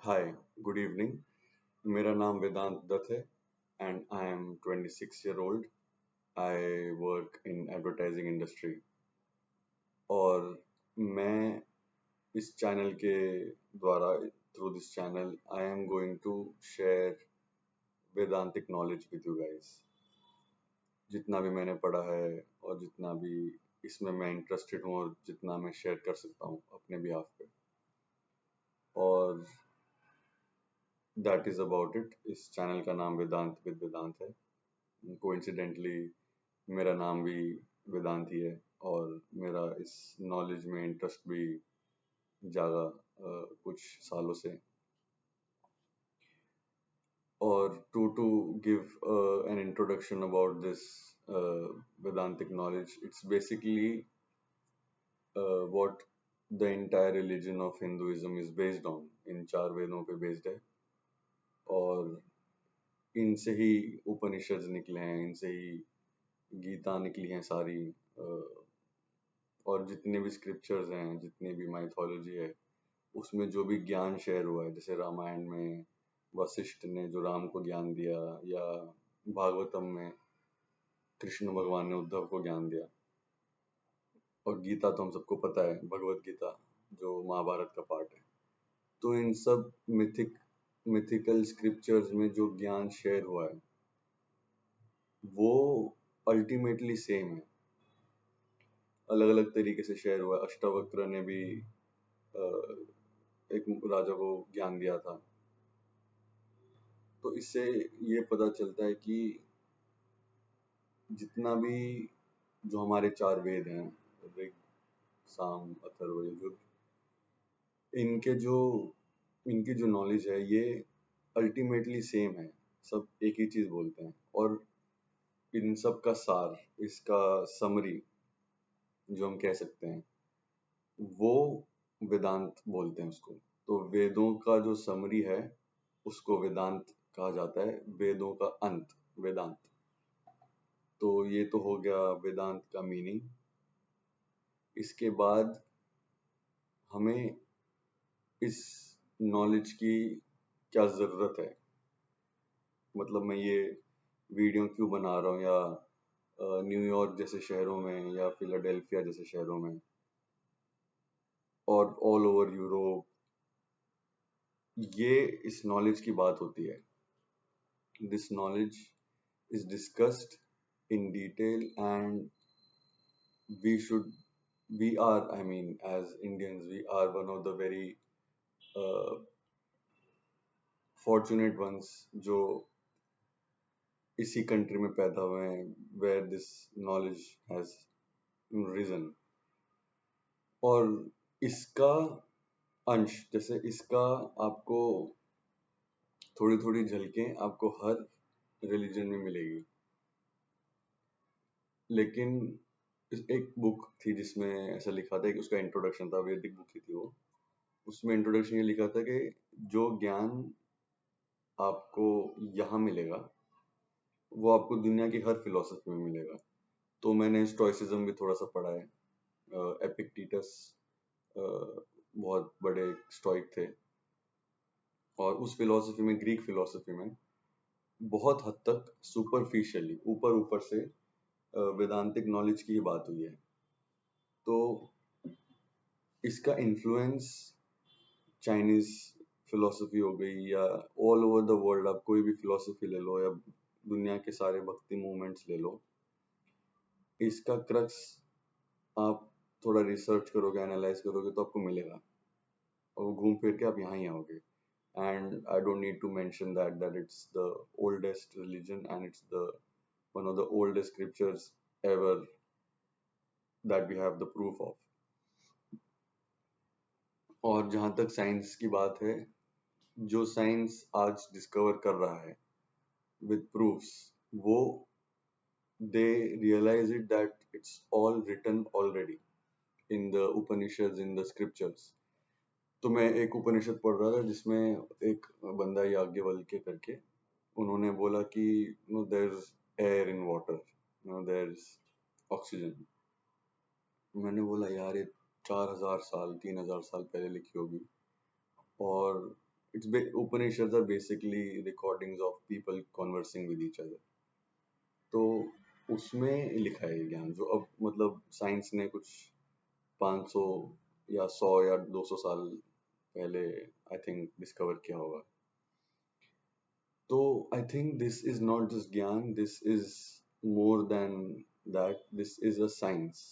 Hi, good evening. मेरा नाम वेदांत दत्त है and I am 26 year old. I work in advertising industry और मैं इस चैनल के द्वारा through this channel I am going to share Vedantic knowledge with you guys. जितना भी मैंने पढ़ा है और जितना भी इसमें मैं इंटरेस्टेड हूँ और जितना मैं शेयर कर सकता हूँ अपने बिहाफ पे और दैट इज अबाउट इट. इस चैनल का नाम वेदांत विद वेदांत है. कोइंसिडेंटली मेरा नाम भी वेदांत ही है और मेरा इस नॉलेज में इंटरेस्ट भी जागा कुछ सालों से. और to give an introduction about this Vedantic knowledge, it's basically what the entire religion of Hinduism is based on. इन चार वेदों पे बेस्ड है और इनसे ही उपनिषद निकले हैं, इनसे ही गीता निकली हैं सारी. और जितने भी स्क्रिप्चर्स हैं, जितनी भी माइथोलॉजी है, उसमें जो भी ज्ञान शेयर हुआ है, जैसे रामायण में वशिष्ठ ने जो राम को ज्ञान दिया या भागवतम में कृष्ण भगवान ने उद्धव को ज्ञान दिया, और गीता तो हम सबको पता है, भगवत गीता जो महाभारत का पार्ट है. तो इन सब मिथिकल स्क्रिप्चर्स में जो ज्ञान शेयर हुआ है वो अल्टीमेटली सेम है. अलग अलग तरीके से शेयर हुआ है. अष्टावक्र ने भी एक राजा को ज्ञान दिया था. तो इससे ये पता चलता है कि जितना भी जो हमारे चार वेद हैं, ऋग, साम, अथर्व, यजुर, इनके जो इनकी जो नॉलेज है ये अल्टीमेटली सेम है. सब एक ही चीज बोलते हैं और इन सब का सार, इसका समरी जो हम कह सकते हैं, वो वेदांत बोलते हैं उसको. तो वेदों का जो समरी है उसको वेदांत कहा जाता है. वेदों का अंत वेदांत. तो ये तो हो गया वेदांत का मीनिंग. इसके बाद हमें इस नॉलेज की क्या ज़रूरत है, मतलब मैं ये वीडियो क्यों बना रहा हूँ, या न्यूयॉर्क जैसे शहरों में या फिलाडेल्फिया जैसे शहरों में और ऑल ओवर यूरोप ये इस नॉलेज की बात होती है. This knowledge is discussed in detail, and we should we are, I mean, as Indians, we are one of the very uh, fortunate ones जो इसी कंट्री में पैदा हुए हैं where this knowledge has risen. और इसका अंश, जैसे इसका आपको थोड़ी थोड़ी झलकें आपको हर रिलीजन में मिलेगी. लेकिन एक बुक थी जिसमें ऐसा लिखा था कि उसका इंट्रोडक्शन था, वैदिक बुक ही थी वो. उसमें इंट्रोडक्शन ये लिखा था कि जो ज्ञान आपको यहाँ मिलेगा वो आपको दुनिया की हर फिलोसफी में मिलेगा. तो मैंने स्टोइसिज्म भी थोड़ा सा पढ़ा है. एपिक्टेटस बहुत बड़े स्टोइक थे और उस फिलोसफी में, ग्रीक फिलोसफी में, बहुत हद तक सुपरफिशियली, ऊपर ऊपर से वेदांतिक नॉलेज की ही बात हुई है. तो इसका इन्फ्लुएंस चाइनीज फिलोसफी हो गई या ऑल ओवर द वर्ल्ड, आप कोई भी फिलोसफी ले लो या दुनिया के सारे भक्ति मूवमेंट्स ले लो, इसका क्रक्स आप थोड़ा रिसर्च करोगे, एनालाइज करोगे तो आपको मिलेगा और घूम फिर के आप यहाँ ही आओगे. And I don't need to mention that it's the oldest religion and it's the one of the oldest scriptures ever that we have the proof of. और जहाँ तक साइंस की बात है, जो साइंस आज डिस्कवर कर रहा है with proofs, वो they realize it that it's all written already in the Upanishads, in the scriptures. तो मैं एक उपनिषद पढ़ रहा था जिसमें एक बंदा याज्ञवल्क्य करके, उन्होंने बोला कि there's air in water, there's oxygen. मैंने बोला यार ये 4000 साल 3000 साल पहले लिखी होगी और Upanishads are basically recordings of people conversing with each other. तो उसमें लिखा है ये ज्ञान जो अब मतलब साइंस ने कुछ 500 या 100 या 200 साल पहले आई थिंक डिस्कवर किया होगा. तो I think this is not just gyan, this is more than that. This is a science,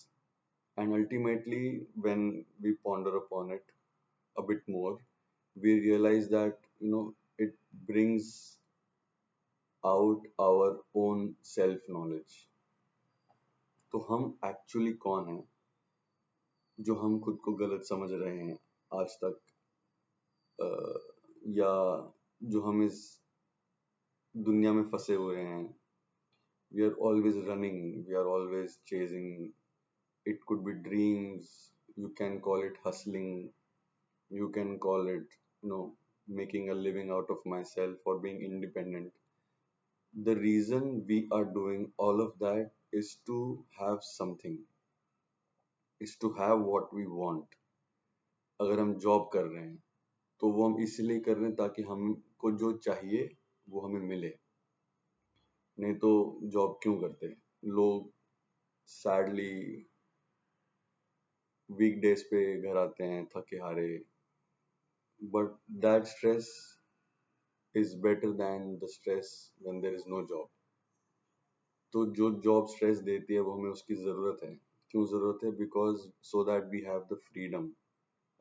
and ultimately when we ponder upon it a bit more, we realize that it brings out our own self knowledge. तो हम actually कौन हैं जो हम खुद को गलत समझ रहे हैं आज तक, अ, या जो हम इस दुनिया में फंसे हुए हैं. We are always running, we are always chasing. It could be dreams, you can call it hustling, you can call it making a living out of myself or being independent. The reason we are doing all of that is to have something, is to have what we want. अगर हम job कर रहे हैं तो वो हम इसलिए कर रहे हैं ताकि हमको जो चाहिए वो हमें मिले. नहीं तो जॉब क्यों करते हैं लोग? सैडली वीकडेज पे घर आते हैं थके हारे, but that stress is better than the stress when there is no job. तो जो जॉब स्ट्रेस देती है वो हमें उसकी ज़रूरत है. क्यों ज़रूरत है? Because so that we have the freedom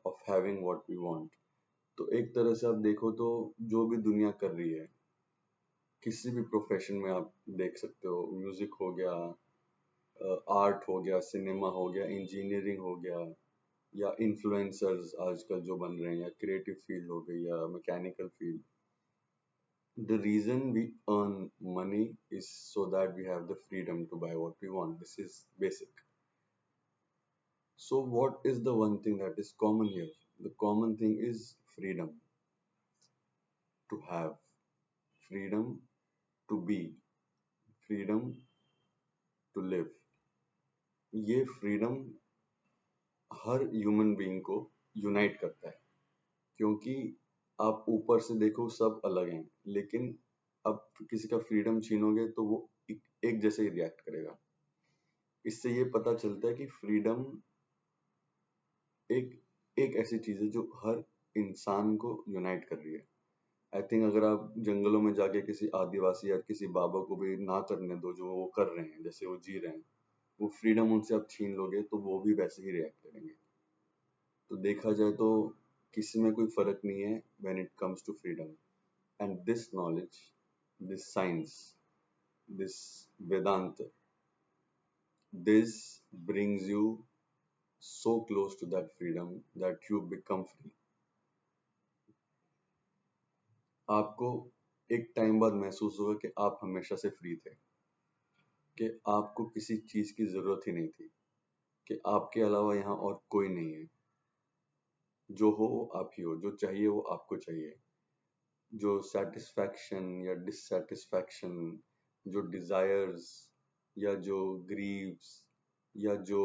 of having what we want. तो एक तरह से आप देखो तो जो भी दुनिया कर रही है, किसी भी प्रोफेशन में आप देख सकते हो, म्यूजिक हो गया, आर्ट हो गया, सिनेमा हो गया, इंजीनियरिंग हो गया, या इन्फ्लुएंसर्स आजकल जो बन रहे हैं, या क्रिएटिव फील्ड हो गई, या mechanical field. The reason we earn money is so that we have the freedom to buy what we want. This is basic. So, what is the one thing that is common here? The common thing is freedom to have, freedom to be, freedom to live. ये freedom हर human being को unite करता है, क्योंकि आप ऊपर से देखो सब अलग हैं, लेकिन अब किसी का फ्रीडम छीनोगे तो वो एक जैसे ही रिएक्ट करेगा. इससे ये पता चलता है कि फ्रीडम एक एक ऐसी चीज है जो हर इंसान को यूनाइट कर रही है. आई थिंक अगर आप जंगलों में जाके किसी आदिवासी या किसी बाबा को भी ना करने दो जो वो कर रहे हैं, जैसे वो जी रहे हैं, वो फ्रीडम उनसे आप छीन लोगे तो वो भी वैसे ही रिएक्ट करेंगे. तो देखा जाए तो किसी में कोई फर्क नहीं है when it comes to freedom. And this knowledge, this science, this Vedanta, this brings you so close to that freedom that you become free. आपको एक टाइम बाद महसूस होगा कि आप हमेशा से फ्री थे, कि आपको किसी चीज की जरूरत ही नहीं थी, कि आपके अलावा यहाँ और कोई नहीं है. जो हो वो आप ही हो, जो चाहिए वो आपको चाहिए. जो सेटिस्फैक्शन या डिससेटिस्फैक्शन, जो डिजायर्स या जो ग्रीव्स या जो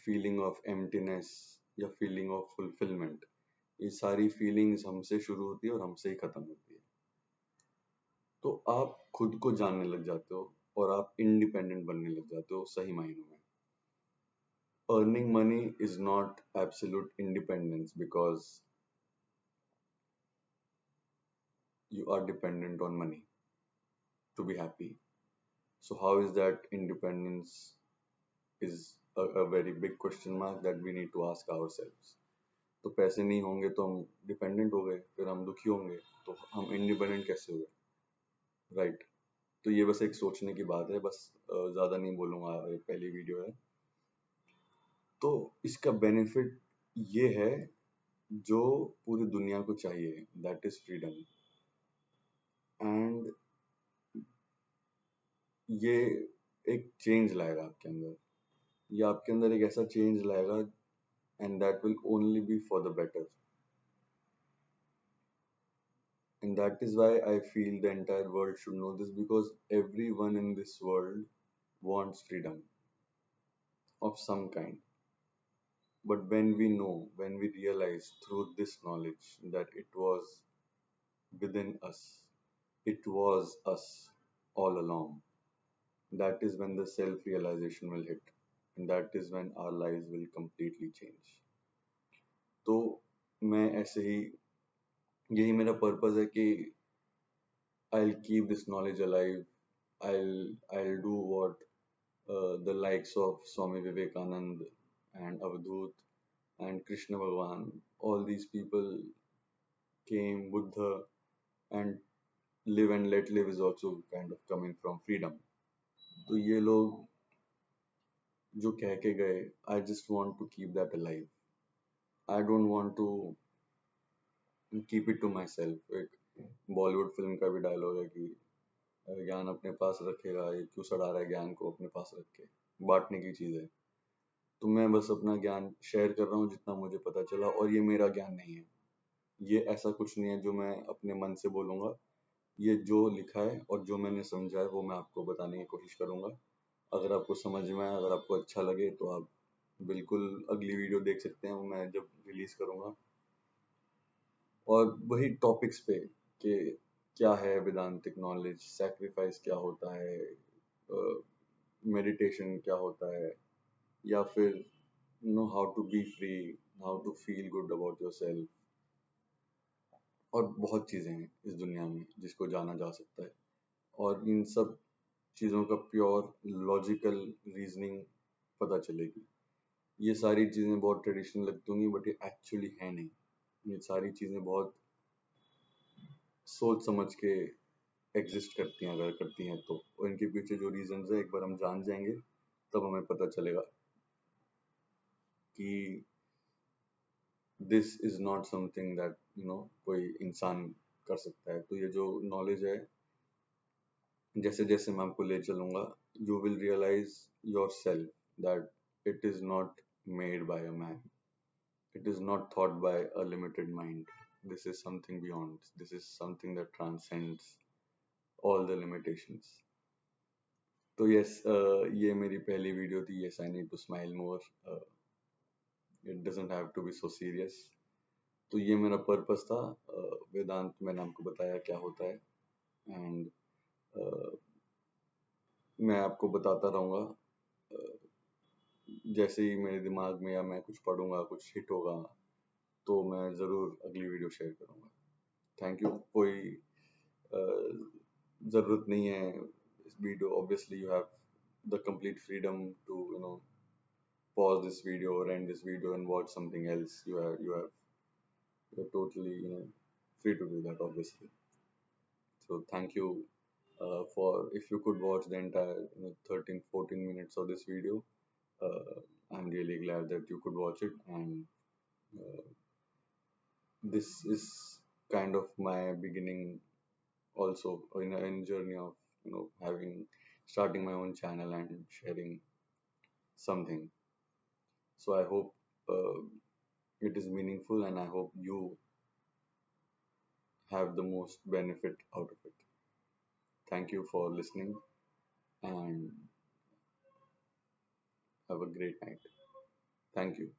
फीलिंग ऑफ एम्प्टीनेस या फीलिंग ऑफ फुलफिलमेंट, ये सारी फीलिंग्स हमसे शुरू होती है और हमसे ही खत्म होती है. तो आप खुद को जानने लग जाते हो और आप इंडिपेंडेंट बनने लग जाते हो सही मायनों में. Earning money is not absolute independence because you are dependent on money to be happy. So how is that independence is a very big question mark that we need to ask ourselves. तो पैसे नहीं होंगे तो हम dependent हो गए, फिर हम दुखी होंगे, तो हम इंडिपेंडेंट कैसे हुए? राइट. तो ये बस एक सोचने की बात है, बस ज़्यादा नहीं बोलूँगा, ये पहली वीडियो है. तो इसका बेनिफिट ये है जो पूरी दुनिया को चाहिए, दैट इज फ्रीडम. एंड ये एक चेंज लाएगा आपके अंदर, ये आपके अंदर एक ऐसा चेंज लाएगा, and that will only be for the better. And that is why I feel the entire world should know this, because everyone in this world wants freedom of some kind. But when we know, when we realize through this knowledge that it was within us, it was us all along, that is when the self realization will hit, and that is when our lives will completely change. तो मैं ऐसे ही, यही मेरा purpose है कि I'll keep this knowledge alive. I'll do what the likes of Swami Vivekanand and Avadhut and Krishna Bhagwan, all these people came, Buddha, and live and let live is also kind of coming from freedom. तो ये लोग जो कह के गए, I just want to keep that alive. I don't want to keep it to myself. एक Bollywood film का भी डायलॉग है कि ज्ञान अपने पास रखेगा, ये क्यों सड़ा रहा है ज्ञान को अपने पास रख के, बांटने की चीज है। तो मैं बस अपना ज्ञान शेयर कर रहा हूँ जितना मुझे पता चला, और ये मेरा ज्ञान नहीं है, ये ऐसा कुछ नहीं है जो मैं अपने मन से बोलूंगा। ये जो लिखा है और जो मैंने समझा है वो मैं आपको बताने की कोशिश करूंगा। अगर आपको समझ में आए, अगर आपको अच्छा लगे तो आप बिल्कुल अगली वीडियो देख सकते हैं, मैं जब रिलीज करूंगा। और वही टॉपिक्स पे कि क्या है वेदांतिक नॉलेज, सैक्रिफाइस क्या होता है, मेडिटेशन क्या होता है, या फिर how to be free, how to feel good about yourself, और बहुत चीजें हैं इस दुनिया में जिसको जाना जा सकता है। और इन सब चीजों का प्योर लॉजिकल रीजनिंग पता चलेगी। ये सारी चीजें बहुत ट्रेडिशनल लगती होंगी, बट ये एक्चुअली है नहीं। ये सारी चीजें बहुत सोच समझ के एग्जिस्ट करती हैं, अगर करती हैं तो, और इनके पीछे जो रीजंस है एक बार हम जान जाएंगे तब हमें पता चलेगा कि this is not something that कोई इंसान कर सकता है। तो ये जो नॉलेज है, जैसे जैसे मैं आपको ले चलूंगा, you will realise your self that it is not made by a man, it is not thought by a limited mind. This is something beyond, this is something that transcends all the limitations. तो yes, ये मेरी पहली video थी। Yes, I need to smile more, it doesn't have to be so serious. तो ये मेरा purpose था। वेदांत मैंने आपको बताया क्या होता है, एंड मैं आपको बताता रहूँगा जैसे ही मेरे दिमाग में या मैं कुछ पढ़ूंगा, कुछ हिट होगा, तो मैं ज़रूर अगली वीडियो शेयर करूँगा। Thank you. कोई ज़रूरत नहीं है इस video, obviously you have the complete freedom to pause this video or end this video and watch something else. You're totally free to do that, obviously. So thank you for, if you could watch the entire 13-14 minutes of this video. I'm really glad that you could watch it, and uh, this is kind of my beginning also in journey of having, starting my own channel and sharing something. So I hope it is meaningful, and I hope you have the most benefit out of it. Thank you for listening, and have a great night. Thank you.